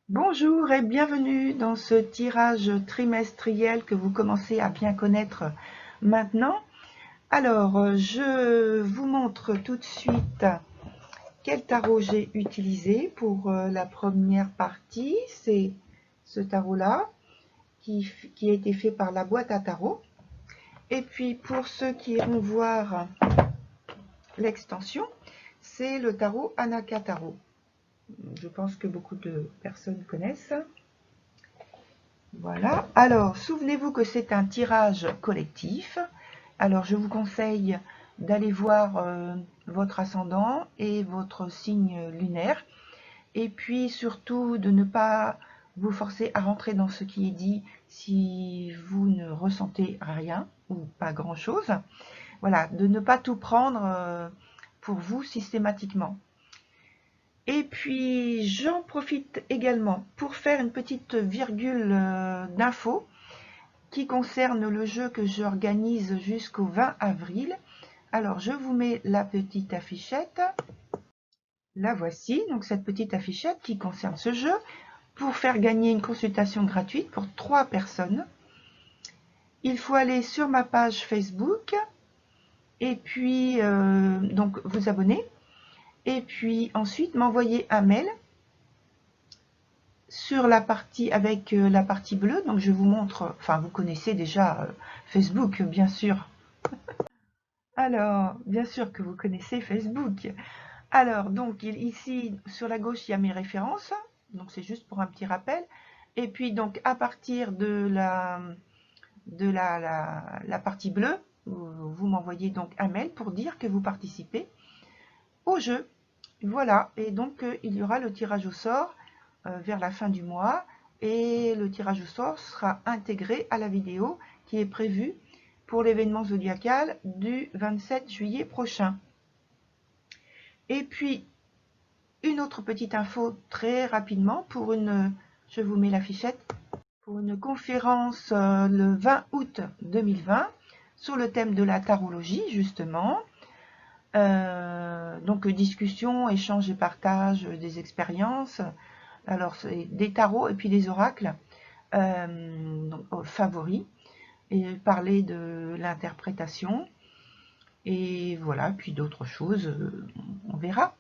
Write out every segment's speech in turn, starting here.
Bonjour et bienvenue dans ce tirage trimestriel que vous commencez à bien connaître maintenant. Alors, je vous montre tout de suite quel tarot j'ai utilisé pour la première partie. C'est ce tarot-là qui a été fait par la boîte à tarot. Et puis pour ceux qui iront voir l'extension, c'est le tarot Anaka Tarot. Je pense que beaucoup de personnes connaissent. Voilà. Alors, souvenez-vous que c'est un tirage collectif. Alors, je vous conseille d'aller voir votre ascendant et votre signe lunaire. Et puis, surtout, de ne pas vous forcer à rentrer dans ce qui est dit si vous ne ressentez rien ou pas grand-chose. Voilà, de ne pas tout prendre pour vous systématiquement. Et puis, j'en profite également pour faire une petite virgule d'infos qui concerne le jeu que j'organise jusqu'au 20 avril. Alors, je vous mets la petite affichette. La voici, donc cette petite affichette qui concerne ce jeu. Pour faire gagner une consultation gratuite pour 3 personnes, il faut aller sur ma page Facebook et puis donc vous abonner. Et puis ensuite m'envoyer un mail sur la partie avec la partie bleue. Donc je vous montre, enfin vous connaissez déjà Facebook bien sûr. Alors, bien sûr que vous connaissez Facebook. Alors, donc, ici, sur la gauche, il y a mes références. Donc, c'est juste pour un petit rappel. Et puis, donc, à partir de la partie bleue, vous m'envoyez donc un mail pour dire que vous participez au jeu. Voilà. Et donc, il y aura le tirage au sort vers la fin du mois. Et le tirage au sort sera intégré à la vidéo qui est prévue pour l'événement zodiacal du 27 juillet prochain. Et puis, une autre petite info très rapidement pour je vous mets l'affichette, pour une conférence le 20 août 2020 sur le thème de la tarologie justement. Donc discussion, échange et partage des expériences. Alors c'est des tarots et puis des oracles favoris et parler de l'interprétation et voilà, puis d'autres choses, on verra.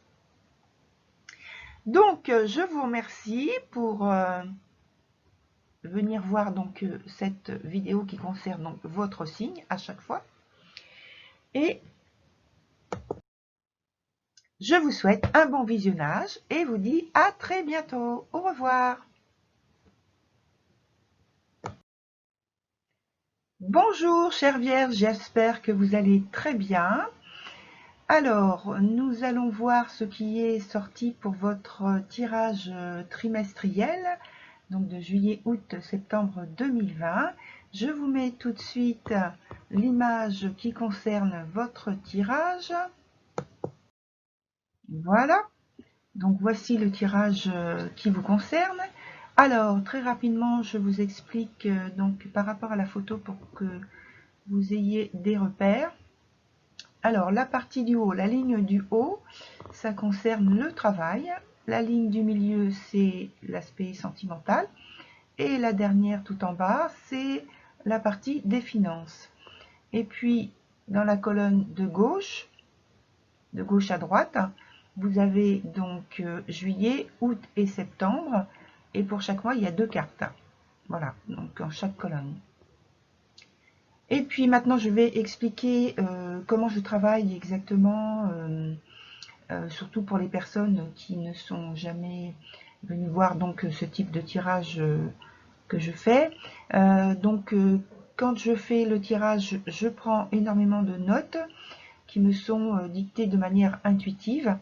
Donc, je vous remercie pour venir voir donc cette vidéo qui concerne donc votre signe à chaque fois. Et je vous souhaite un bon visionnage et vous dis à très bientôt. Au revoir. Bonjour, chère Vierge, j'espère que vous allez très bien. Alors, nous allons voir ce qui est sorti pour votre tirage trimestriel, donc de juillet, août, septembre 2020. Je vous mets tout de suite l'image qui concerne votre tirage. Voilà, donc voici le tirage qui vous concerne. Alors, très rapidement, je vous explique donc par rapport à la photo pour que vous ayez des repères. Alors, la partie du haut, la ligne du haut, ça concerne le travail. La ligne du milieu, c'est l'aspect sentimental. Et la dernière tout en bas, c'est la partie des finances. Et puis, dans la colonne de gauche à droite, vous avez donc juillet, août et septembre. Et pour chaque mois, il y a 2 cartes. Voilà, donc en chaque colonne. Et puis maintenant, je vais expliquer comment je travaille exactement, surtout pour les personnes qui ne sont jamais venues voir donc ce type de tirage que je fais. Quand je fais le tirage, je prends énormément de notes qui me sont dictées de manière intuitive.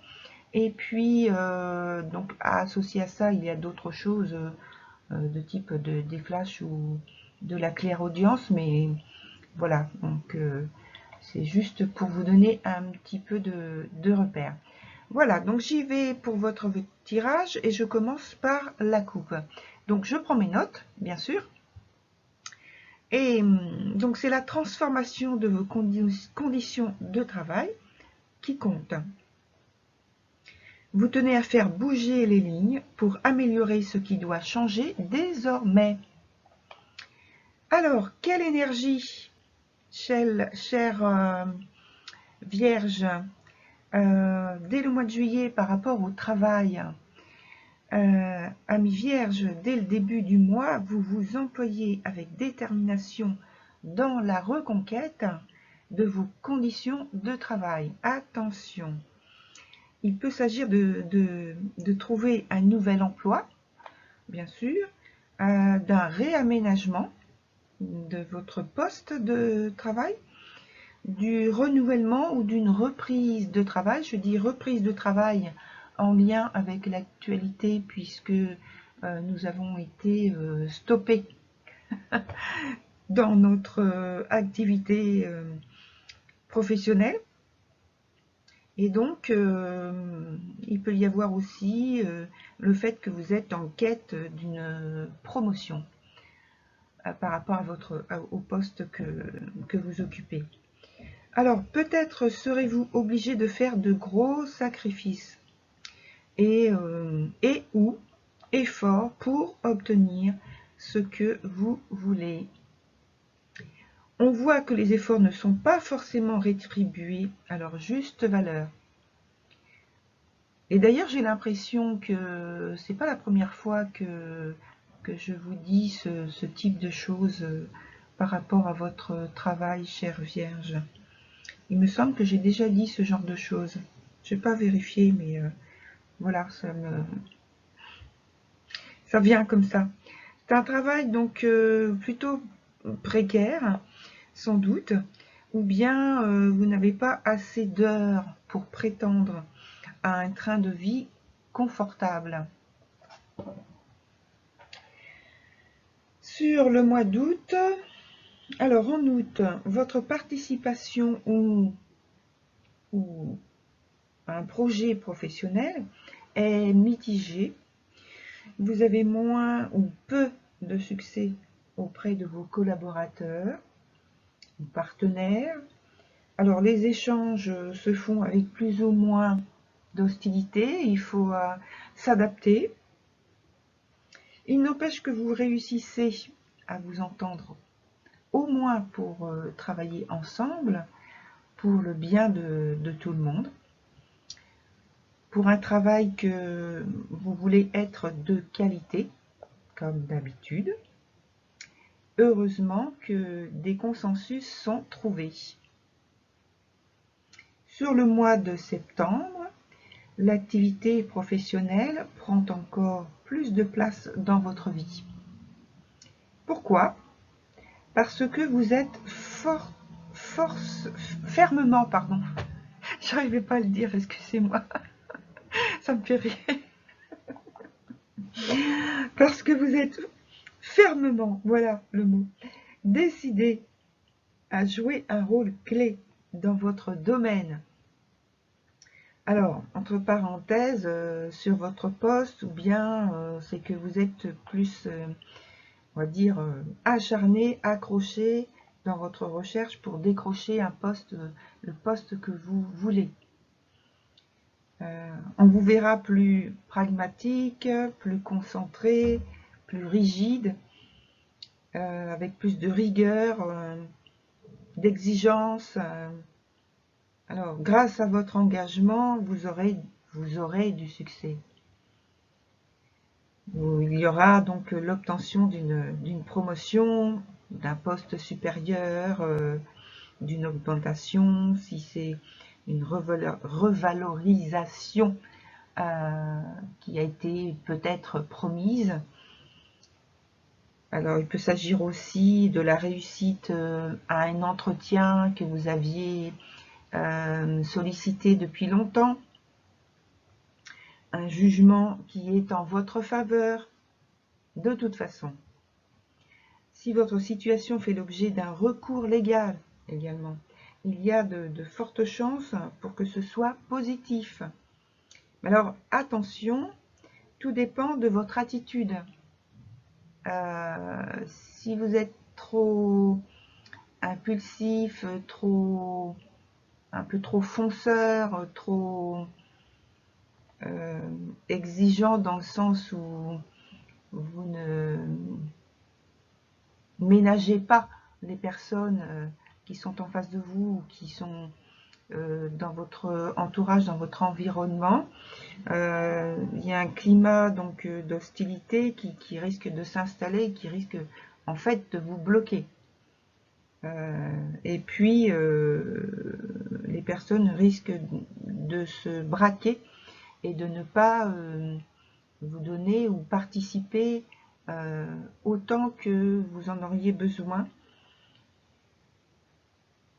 Et puis, donc, associé à ça, il y a d'autres choses de type des flashs ou de la clairaudience, mais voilà, donc c'est juste pour vous donner un petit peu de repères. Voilà, donc j'y vais pour votre tirage et je commence par la coupe. Donc je prends mes notes, bien sûr. Et donc c'est la transformation de vos conditions de travail qui compte. Vous tenez à faire bouger les lignes pour améliorer ce qui doit changer désormais. Alors, quelle énergie, chère Vierge, dès le mois de juillet par rapport au travail, amis Vierge, dès le début du mois, vous vous employez avec détermination dans la reconquête de vos conditions de travail. Attention, il peut s'agir de trouver un nouvel emploi, bien sûr, d'un réaménagement de votre poste de travail, du renouvellement ou d'une reprise de travail. Je dis reprise de travail en lien avec l'actualité puisque nous avons été stoppés dans notre activité professionnelle. Et donc, il peut y avoir aussi le fait que vous êtes en quête d'une promotion par rapport à au poste que vous occupez. Alors, peut-être serez-vous obligé de faire de gros sacrifices et ou efforts pour obtenir ce que vous voulez. On voit que les efforts ne sont pas forcément rétribués à leur juste valeur. Et d'ailleurs, j'ai l'impression que c'est pas la première fois que je vous dis ce type de choses par rapport à votre travail, chère Vierge. Il me semble que j'ai déjà dit ce genre de choses. Je n'ai pas vérifié, mais voilà, ça vient comme ça. C'est un travail donc plutôt précaire, sans doute, ou bien vous n'avez pas assez d'heures pour prétendre à un train de vie confortable. Sur le mois d'août, alors en août, votre participation ou un projet professionnel est mitigé. Vous avez moins ou peu de succès auprès de vos collaborateurs ou partenaires. Alors les échanges se font avec plus ou moins d'hostilité, il faut s'adapter. Il n'empêche que vous réussissez à vous entendre, au moins pour travailler ensemble, pour le bien de tout le monde, pour un travail que vous voulez être de qualité, comme d'habitude. Heureusement que des consensus sont trouvés. Sur le mois de septembre, l'activité professionnelle prend encore plus de place dans votre vie. Pourquoi? Parce que vous êtes fermement, j'arrivais pas à le dire, excusez-moi, ça me fait rire. Parce que vous êtes fermement, voilà le mot, décidé à jouer un rôle clé dans votre domaine. Alors, entre parenthèses, sur votre poste, ou bien c'est que vous êtes plus, on va dire, acharné, accroché dans votre recherche pour décrocher un poste, le poste que vous voulez. On vous verra plus pragmatique, plus concentré, plus rigide, avec plus de rigueur, d'exigence. Alors, grâce à votre engagement, vous aurez du succès. Il y aura donc l'obtention d'une promotion, d'un poste supérieur, d'une augmentation, si c'est une revalorisation qui a été peut-être promise. Alors, il peut s'agir aussi de la réussite à un entretien que vous aviez sollicité depuis longtemps, un jugement qui est en votre faveur. De toute façon, si votre situation fait l'objet d'un recours légal également, il y a de fortes chances pour que ce soit positif. Mais alors, attention, tout dépend de votre attitude. Si vous êtes trop impulsif, un peu trop fonceur, trop exigeant dans le sens où vous ne ménagez pas les personnes qui sont en face de vous ou qui sont dans votre entourage, dans votre environnement. Il y a un climat donc d'hostilité qui risque de s'installer, qui risque en fait de vous bloquer. Et puis les personnes risquent de se braquer et de ne pas vous donner ou participer autant que vous en auriez besoin.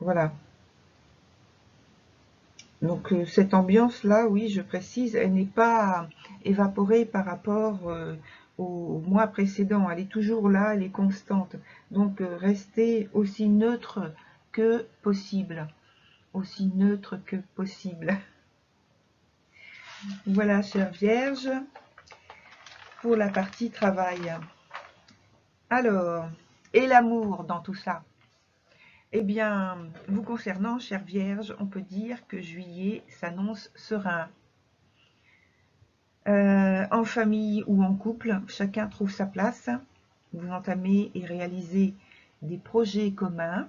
Voilà. Donc cette ambiance-là, oui, je précise, elle n'est pas évaporée par rapport au mois précédent. Elle est toujours là, elle est constante. Donc restez aussi neutre que possible. Aussi neutre que possible. Voilà, chère Vierge, pour la partie travail. Alors, et l'amour dans tout ça? Eh bien, vous concernant, chère Vierge, on peut dire que juillet s'annonce serein. En famille ou en couple, chacun trouve sa place. Vous entamez et réalisez des projets communs,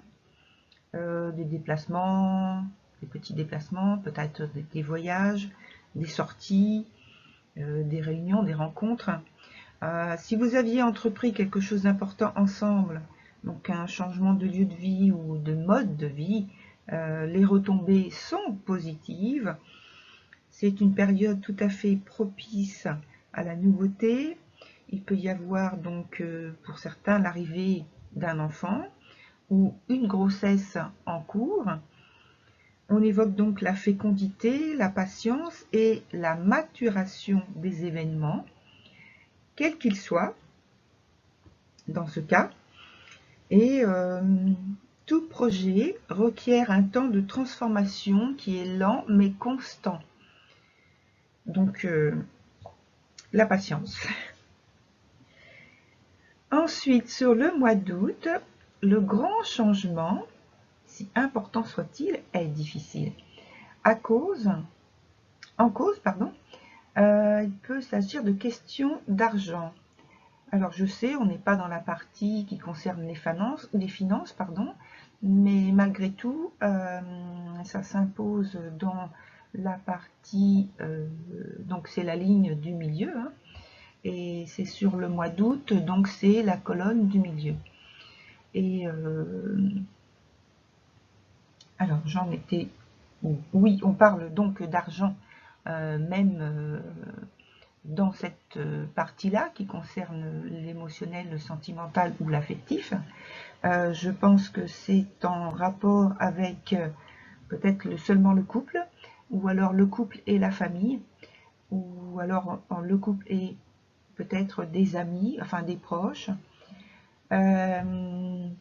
des déplacements, des petits déplacements, peut-être des voyages, des sorties, des réunions, des rencontres. Si vous aviez entrepris quelque chose d'important ensemble, donc un changement de lieu de vie ou de mode de vie, les retombées sont positives. C'est une période tout à fait propice à la nouveauté. Il peut y avoir donc pour certains l'arrivée d'un enfant ou une grossesse en cours. On évoque donc la fécondité, la patience et la maturation des événements, quels qu'ils soient, dans ce cas. Et tout projet requiert un temps de transformation qui est lent mais constant. Donc, la patience. Ensuite, sur le mois d'août, le grand changement, si important soit-il, est difficile. En cause, il peut s'agir de questions d'argent. Alors je sais, on n'est pas dans la partie qui concerne les finances, mais malgré tout, ça s'impose dans la partie, donc c'est la ligne du milieu, hein, et c'est sur le mois d'août, donc c'est la colonne du milieu. Et alors j'en étais, oui, on parle donc d'argent, même dans cette partie-là qui concerne l'émotionnel, le sentimental ou l'affectif. Je pense que c'est en rapport avec peut-être seulement le couple, ou alors le couple et la famille, ou alors le couple et peut-être des amis, enfin des proches. Il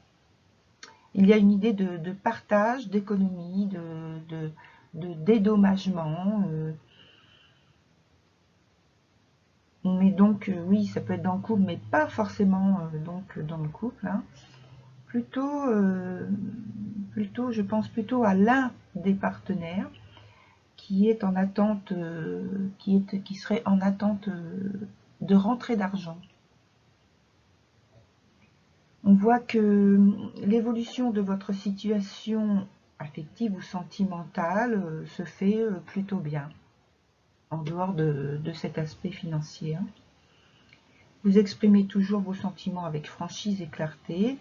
y a une idée de partage, d'économie, de dédommagement. Mais donc, oui, ça peut être dans le couple, mais pas forcément donc dans le couple. Hein. Plutôt, je pense plutôt à l'un des partenaires qui est en attente, qui serait en attente de rentrée d'argent. On voit que l'évolution de votre situation affective ou sentimentale se fait plutôt bien, en dehors de cet aspect financier. Hein. Vous exprimez toujours vos sentiments avec franchise et clarté.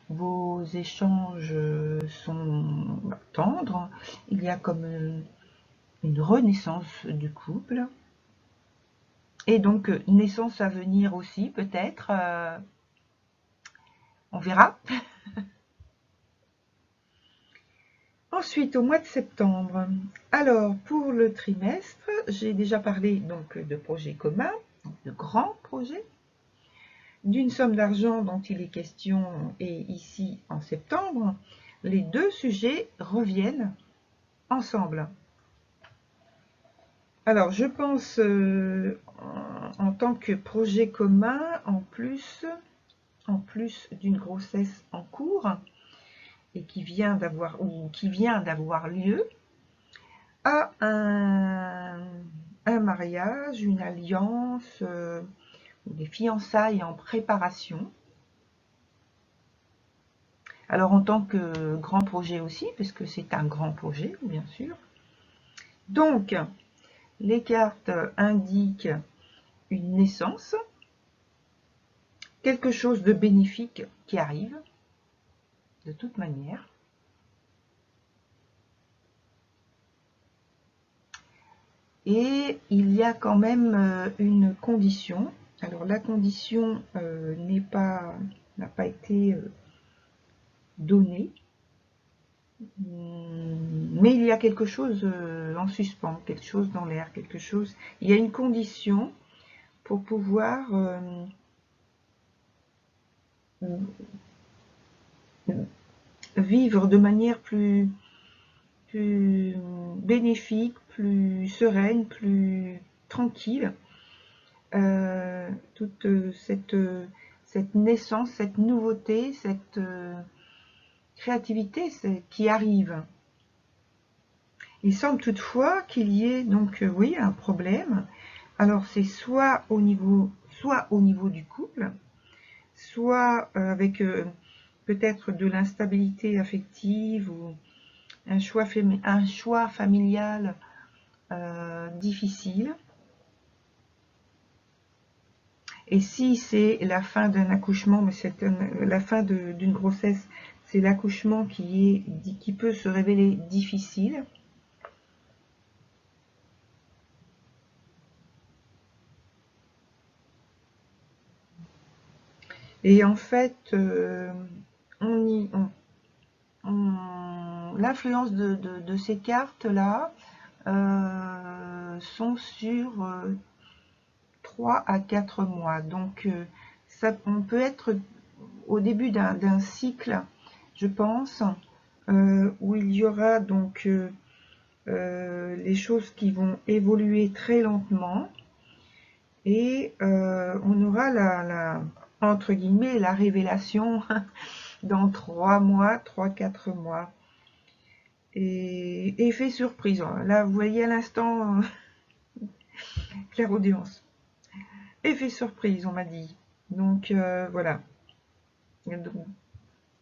Vos échanges sont tendres. Il y a comme une renaissance du couple. Et donc, naissance à venir aussi, peut-être. On verra. Ensuite, au mois de septembre. Alors, pour le trimestre, j'ai déjà parlé donc de projets communs, de grands projets, d'une somme d'argent dont il est question, et ici en septembre, les deux sujets reviennent ensemble. Alors, je pense en tant que projet commun, en plus d'une grossesse en cours et qui vient d'avoir lieu, à un mariage, une alliance, des fiançailles en préparation. Alors en tant que grand projet aussi, puisque c'est un grand projet, bien sûr. Donc, les cartes indiquent une naissance, quelque chose de bénéfique qui arrive, de toute manière. Et il y a quand même une condition. Alors la condition n'a pas été donnée, mais il y a quelque chose en suspens, quelque chose dans l'air, quelque chose. Il y a une condition pour pouvoir vivre de manière plus bénéfique, plus sereine, plus tranquille, toute cette naissance, cette nouveauté, cette créativité qui arrive. Il semble toutefois qu'il y ait donc oui un problème. Alors c'est soit au niveau du couple, soit avec peut-être de l'instabilité affective ou un choix familial difficile. Et si c'est la fin d'un accouchement, mais c'est la fin d'une grossesse, c'est l'accouchement qui peut se révéler difficile. Et en fait, l'influence de ces cartes-là sont sur 3 à 4 mois. Donc, on peut être au début d'un cycle, je pense, où il y aura donc les choses qui vont évoluer très lentement. Et on aura entre guillemets, la révélation dans 3 mois, 3-4 mois. Et effet surprise. Là, vous voyez à l'instant, clairaudience. Effet surprise, on m'a dit. Donc, voilà. Donc,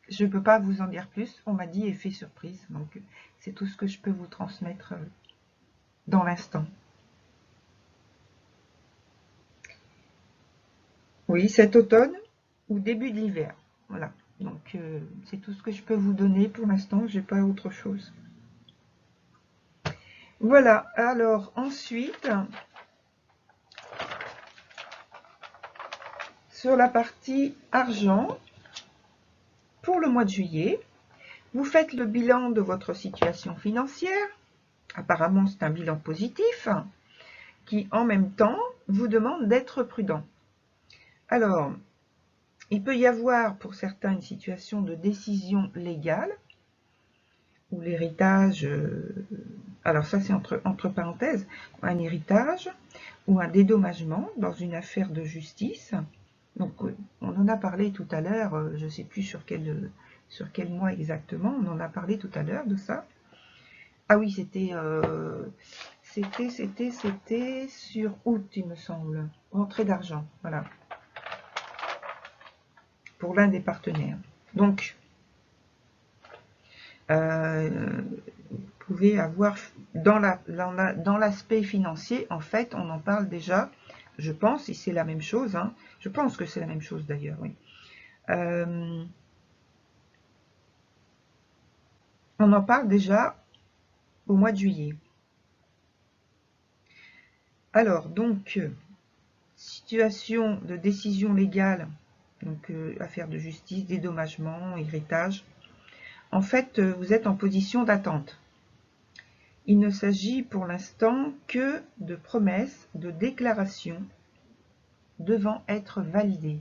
je ne peux pas vous en dire plus. On m'a dit effet surprise. Donc, c'est tout ce que je peux vous transmettre dans l'instant. Oui, cet automne ou début de l'hiver. Voilà. Donc, c'est tout ce que je peux vous donner pour l'instant. J'ai pas autre chose. Voilà. Alors, ensuite, sur la partie argent, pour le mois de juillet, vous faites le bilan de votre situation financière. Apparemment, c'est un bilan positif qui, en même temps, vous demande d'être prudent. Alors, il peut y avoir pour certains une situation de décision légale ou l'héritage, alors ça c'est entre parenthèses, un héritage ou un dédommagement dans une affaire de justice. Donc on en a parlé tout à l'heure, je ne sais plus sur quel mois exactement, on en a parlé tout à l'heure de ça. Ah oui, c'était sur août, il me semble. Rentrée d'argent, voilà. Pour l'un des partenaires. Donc, vous pouvez avoir, dans l'aspect financier, en fait, on en parle déjà, je pense, si c'est la même chose, hein, je pense que c'est la même chose d'ailleurs, oui. On en parle déjà au mois de juillet. Alors, donc, situation de décision légale, donc affaire de justice, dédommagement, héritage. En fait, vous êtes en position d'attente. Il ne s'agit pour l'instant que de promesses, de déclarations devant être validées.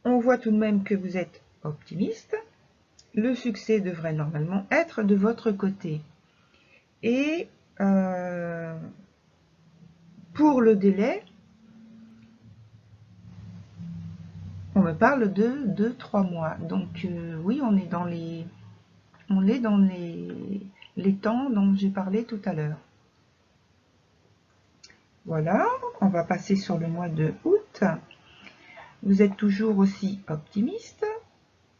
On voit tout de même que vous êtes optimiste. Le succès devrait normalement être de votre côté. Et pour le délai, on me parle de 2-3 mois. Donc oui, on est dans les temps dont j'ai parlé tout à l'heure. Voilà, on va passer sur le mois de août. Vous êtes toujours aussi optimiste,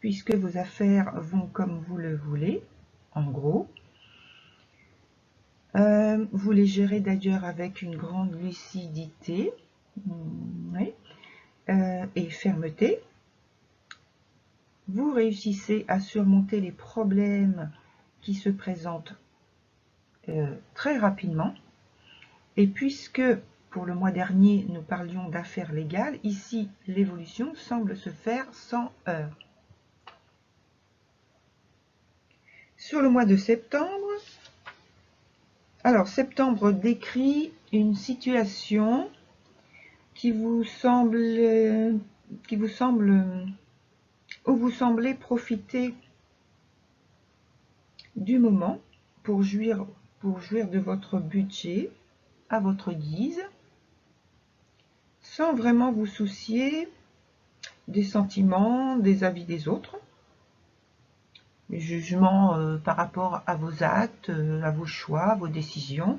puisque vos affaires vont comme vous le voulez, en gros. Vous les gérez d'ailleurs avec une grande lucidité oui, et fermeté. Vous réussissez à surmonter les problèmes qui se présentent très rapidement. Et puisque pour le mois dernier, nous parlions d'affaires légales, ici, l'évolution semble se faire sans heurts. Sur le mois de septembre, alors septembre décrit une situation qui vous semble où vous semblez profiter du moment pour jouir de votre budget à votre guise, sans vraiment vous soucier des sentiments, des avis des autres, les jugements par rapport à vos actes, à vos choix, à vos décisions.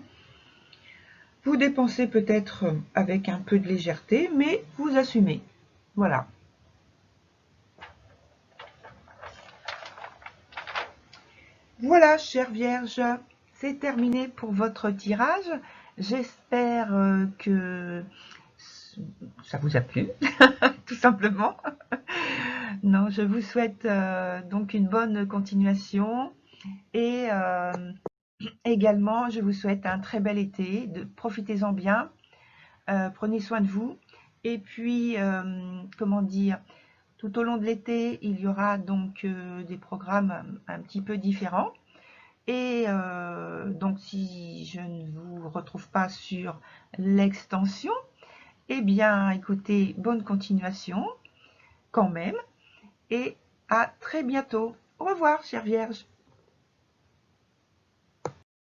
Vous dépensez peut-être avec un peu de légèreté, mais vous assumez. Voilà. Voilà, chère Vierge, c'est terminé pour votre tirage. J'espère que ça vous a plu, tout simplement. Non, je vous souhaite donc une bonne continuation et également, je vous souhaite un très bel été. Profitez-en bien, prenez soin de vous. Et puis, comment dire, tout au long de l'été, il y aura donc des programmes un petit peu différents. Et donc, si je ne vous retrouve pas sur l'extension, eh bien, écoutez, bonne continuation quand même. Et à très bientôt. Au revoir, chère Vierge.